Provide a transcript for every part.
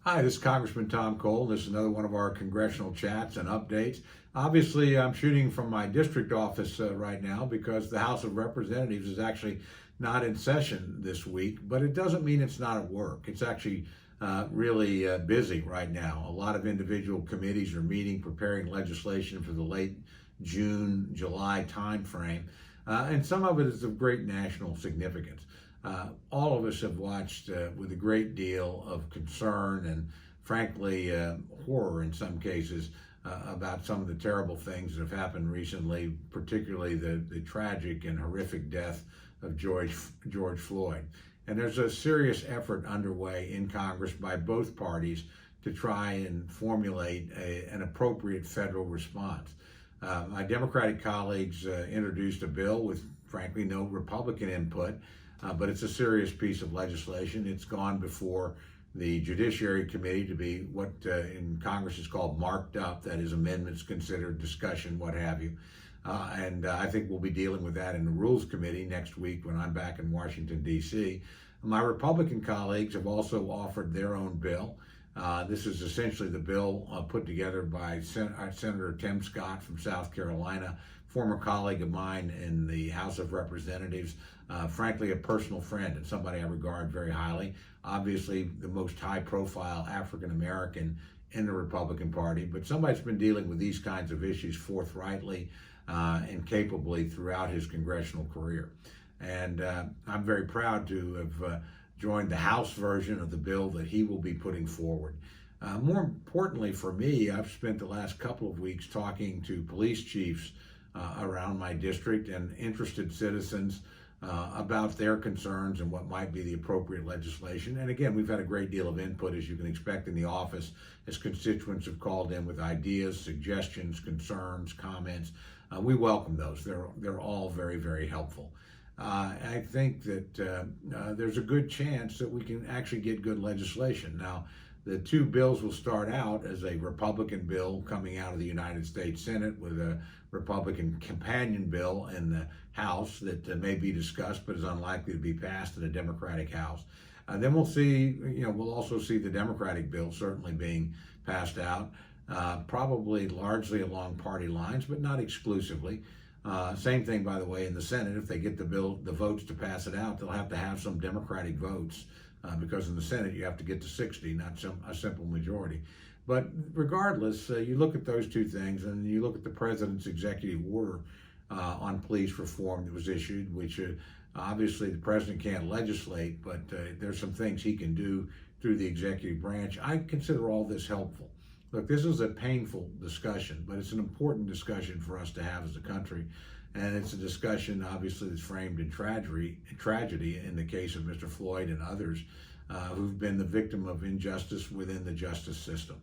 Hi, this is Congressman Tom Cole. This is another one of our congressional chats and updates. Obviously, I'm shooting from my district office right now because the House of Representatives is actually not in session this week, but it doesn't mean it's not at work. It's actually really busy right now. A lot of individual committees are meeting, preparing legislation for the late June, July timeframe, and some of it is of great national significance. All of us have watched with a great deal of concern and, frankly, horror in some cases about some of the terrible things that have happened recently, particularly the tragic and horrific death of George Floyd. And there's a serious effort underway in Congress by both parties to try and formulate an appropriate federal response. My Democratic colleagues introduced a bill with, frankly, no Republican input. But it's a serious piece of legislation. It's gone before the Judiciary Committee to be what in Congress is called marked up, that is, amendments considered, discussion, what have you. And I think we'll be dealing with that in the Rules Committee next week when I'm back in Washington, D.C. My Republican colleagues have also offered their own bill. This is essentially the bill put together by Senator Tim Scott from South Carolina, former colleague of mine in the House of Representatives, frankly, a personal friend and somebody I regard very highly. Obviously, the most high-profile African American in the Republican Party, but somebody's been dealing with these kinds of issues forthrightly and capably throughout his congressional career. And I'm very proud to have joined the House version of the bill that he will be putting forward. More importantly for me, I've spent the last couple of weeks talking to police chiefs around my district and interested citizens about their concerns and what might be the appropriate legislation. And again, we've had a great deal of input, as you can expect, in the office, as constituents have called in with ideas, suggestions, concerns, comments. We welcome those. They're all very, very helpful. I think that there's a good chance that we can actually get good legislation. Now, the two bills will start out as a Republican bill coming out of the United States Senate with a Republican companion bill in the House that may be discussed but is unlikely to be passed in a Democratic House. Then we'll see, we'll also see the Democratic bill certainly being passed out, probably largely along party lines, but not exclusively. Same thing, by the way, in the Senate. If they get the votes to pass it out, they'll have to have some Democratic votes because in the Senate you have to get to 60, not a simple majority. But regardless, you look at those two things and you look at the president's executive order on police reform that was issued, which obviously the president can't legislate, but there's some things he can do through the executive branch. I consider all this helpful. Look, this is a painful discussion, but it's an important discussion for us to have as a country. And it's a discussion, obviously, that's framed in tragedy in the case of Mr. Floyd and others who've been the victim of injustice within the justice system.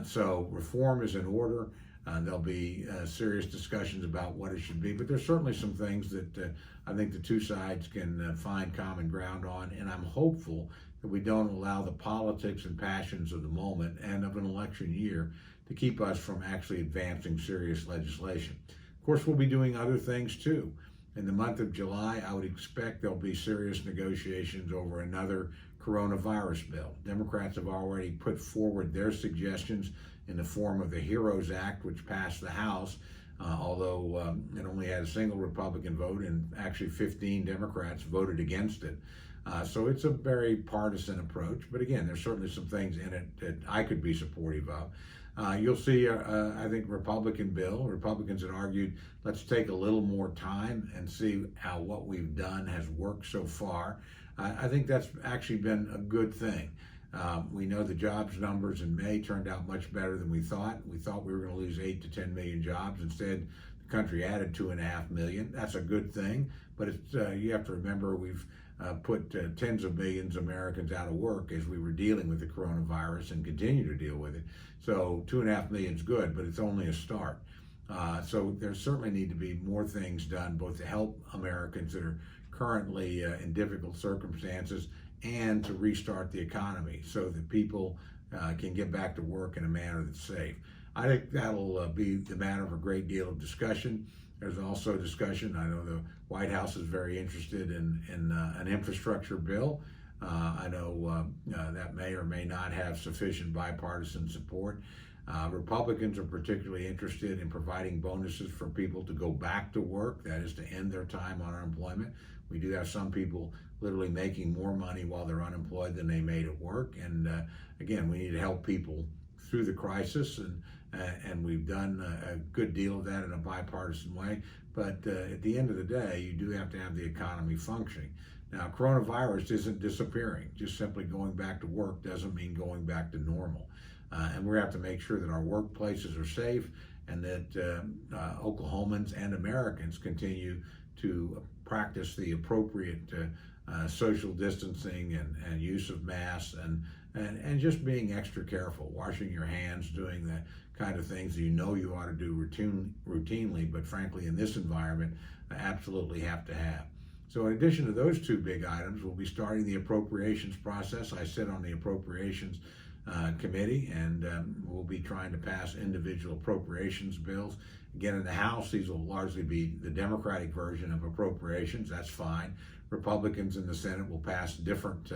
So reform is in order. There'll be serious discussions about what it should be, but there's certainly some things that I think the two sides can find common ground on, and I'm hopeful that we don't allow the politics and passions of the moment and of an election year to keep us from actually advancing serious legislation. Of course, we'll be doing other things too. In the month of July, I would expect there'll be serious negotiations over another coronavirus bill. Democrats have already put forward their suggestions in the form of the HEROES Act, which passed the House, although it only had a single Republican vote and actually 15 Democrats voted against it. So it's a very partisan approach, but again, there's certainly some things in it that I could be supportive of. You'll see, I think, Republicans had argued, let's take a little more time and see how what we've done has worked so far. I think that's actually been a good thing. We know the jobs numbers in May turned out much better than we thought. We thought we were going to lose 8 to 10 million jobs. Instead, the country added 2.5 million. That's a good thing, but you have to remember we've put tens of millions of Americans out of work as we were dealing with the coronavirus and continue to deal with it. So 2.5 million is good, but it's only a start. So there certainly need to be more things done, both to help Americans that are currently in difficult circumstances and to restart the economy so that people can get back to work in a manner that's safe. I think that'll be the matter of a great deal of discussion. There's also discussion, I know the White House is very interested in an infrastructure bill. I know that may or may not have sufficient bipartisan support. Republicans are particularly interested in providing bonuses for people to go back to work, that is to end their time on unemployment. We do have some people literally making more money while they're unemployed than they made at work. And again, we need to help people through the crisis, and we've done a good deal of that in a bipartisan way. But at the end of the day, you do have to have the economy functioning. Now, coronavirus isn't disappearing. Just simply going back to work doesn't mean going back to normal. And we have to make sure that our workplaces are safe and that Oklahomans and Americans continue to practice the appropriate social distancing and use of masks and just being extra careful, washing your hands, doing the kind of things that you know you ought to do routinely, but frankly in this environment absolutely have to have. So in addition to those two big items, we'll be starting the appropriations process. I sit on the appropriations committee, and we'll be trying to pass individual appropriations bills. Again, in the House, these will largely be the Democratic version of appropriations. That's fine. Republicans in the Senate will pass different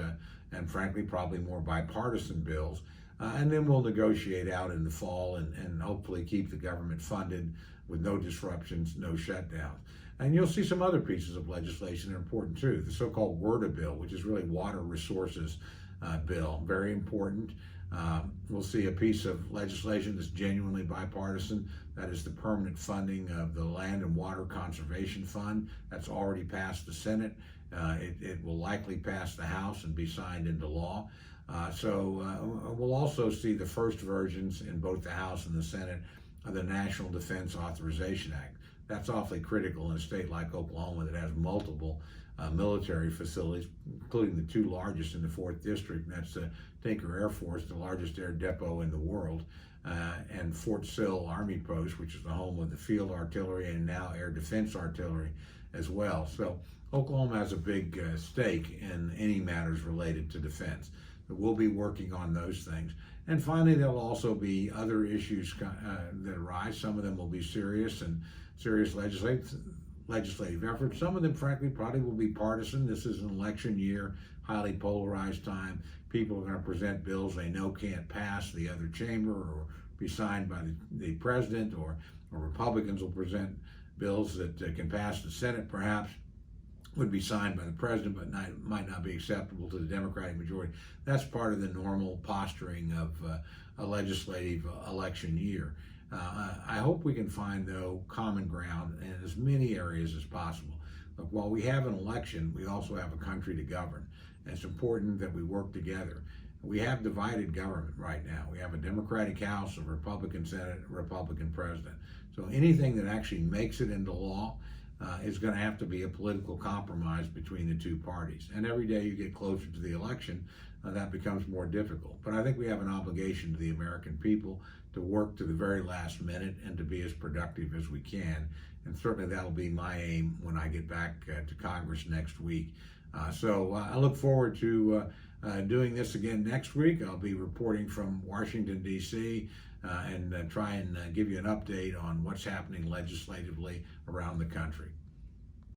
and frankly probably more bipartisan bills. And then we'll negotiate out in the fall and hopefully keep the government funded with no disruptions, no shutdowns. And you'll see some other pieces of legislation that are important too. The so-called WRDA bill, which is really water resources bill, very important. We'll see a piece of legislation that's genuinely bipartisan. That is the permanent funding of the Land and Water Conservation Fund. That's already passed the Senate. It will likely pass the House and be signed into law. So we'll also see the first versions in both the House and the Senate of the National Defense Authorization Act. That's awfully critical in a state like Oklahoma that has multiple military facilities, including the two largest in the 4th District, and that's Tinker Air Force, the largest air depot in the world, and Fort Sill Army Post, which is the home of the field artillery and now air defense artillery as well. So Oklahoma has a big stake in any matters related to defense. But we'll be working on those things. And finally, there'll also be other issues that arise. Some of them will be serious and serious legislative efforts. Some of them, frankly, probably will be partisan. This is an election year, highly polarized time. People are going to present bills they know can't pass the other chamber or be signed by the president, or Republicans will present bills that can pass the Senate, perhaps would be signed by the president, but might not be acceptable to the Democratic majority. That's part of the normal posturing of a legislative election year. I hope we can find, though, common ground in as many areas as possible. Look, while we have an election, we also have a country to govern. And it's important that we work together. We have divided government right now. We have a Democratic House, a Republican Senate, a Republican president. So anything that actually makes it into law is going to have to be a political compromise between the two parties. And every day you get closer to the election, that becomes more difficult. But I think we have an obligation to the American people to work to the very last minute and to be as productive as we can. And certainly that'll be my aim when I get back to Congress next week. So I look forward to doing this again next week. I'll be reporting from Washington, D.C., and try and give you an update on what's happening legislatively around the country.